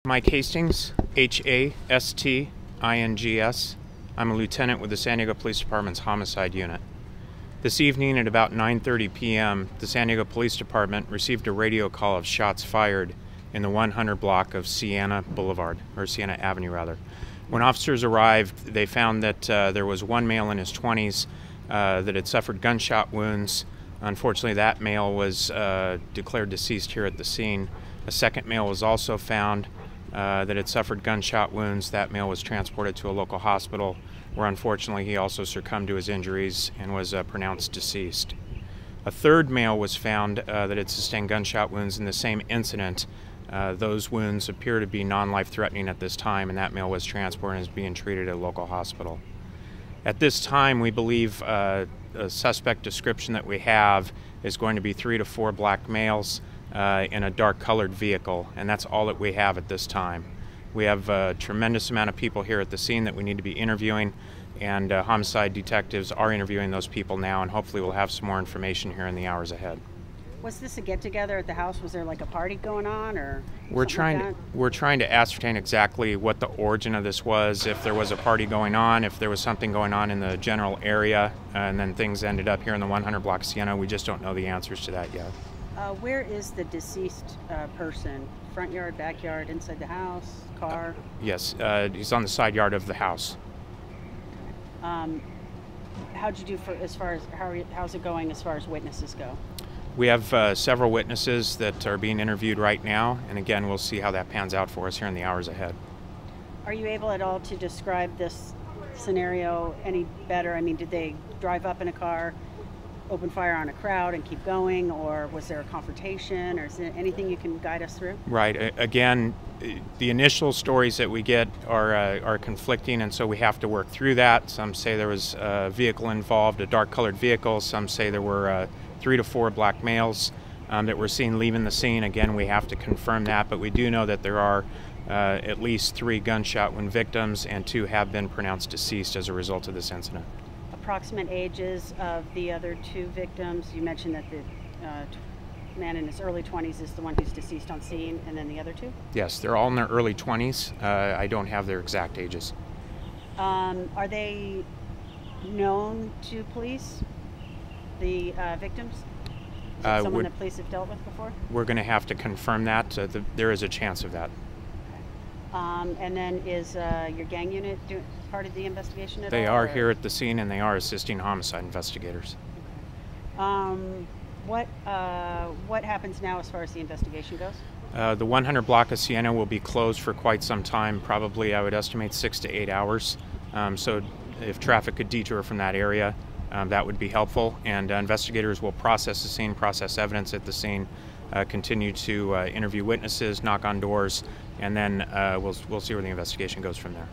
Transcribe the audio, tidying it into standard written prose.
Mike Hastings, Hastings. I'm a lieutenant with the San Diego Police Department's Homicide Unit. This evening at about 9:30 p.m., the San Diego Police Department received a radio call of shots fired in the 100 block of Siena Avenue rather. When officers arrived, they found that there was one male in his 20s that had suffered gunshot wounds. Unfortunately, that male was declared deceased here at the scene. A second male was also found that had suffered gunshot wounds. That male was transported to a local hospital, where unfortunately he also succumbed to his injuries and was pronounced deceased. A third male was found that had sustained gunshot wounds in the same incident. Those wounds appear to be non-life-threatening at this time, and that male was transported and is being treated at a local hospital. At this time, we believe a suspect description that we have is going to be 3 to 4 black males in a dark-colored vehicle, and that's all that we have at this time. We have a tremendous amount of people here at the scene that we need to be interviewing, and homicide detectives are interviewing those people now, and hopefully we'll have some more information here in the hours ahead. Was this a get-together at the house? Was there like a party going on, or we're trying to ascertain exactly what the origin of this was, if there was a party going on, if there was something going on in the general area, and then things ended up here in the 100 block Siena. We just don't know the answers to that yet. Where is the deceased person? Front yard, backyard, inside the house, car? Yes, he's on the side yard of the house. How'd you do how's it going as far as witnesses go? We have several witnesses that are being interviewed right now, and again, we'll see how that pans out for us here in the hours ahead. Are you able at all to describe this scenario any better? I mean, did they drive up in a car, open fire on a crowd and keep going, or was there a confrontation, or is there anything you can guide us through? Right. Again, the initial stories that we get are conflicting, and so we have to work through that. Some say there was a vehicle involved, a dark-colored vehicle. Some say there were 3 to 4 black males that were seen leaving the scene. Again, we have to confirm that, but we do know that there are at least 3 gunshot wound victims, and 2 have been pronounced deceased as a result of this incident. Approximate ages of the other 2 victims? You mentioned that the man in his early 20s is the one who's deceased on scene, and then the other 2? Yes, they're all in their early 20s. I don't have their exact ages. Are they known to police, the victims? Is it someone that police have dealt with before? We're going to have to confirm that. There is a chance of that. And then is your gang unit part of the investigation at all? They are here at the scene, and they are assisting homicide investigators. What happens now as far as the investigation goes? The 100 block of Siena will be closed for quite some time, probably I would estimate 6 to 8 hours. So if traffic could detour from that area, that would be helpful, and investigators will process the scene, process evidence at the scene, continue to interview witnesses, knock on doors, and then we'll see where the investigation goes from there.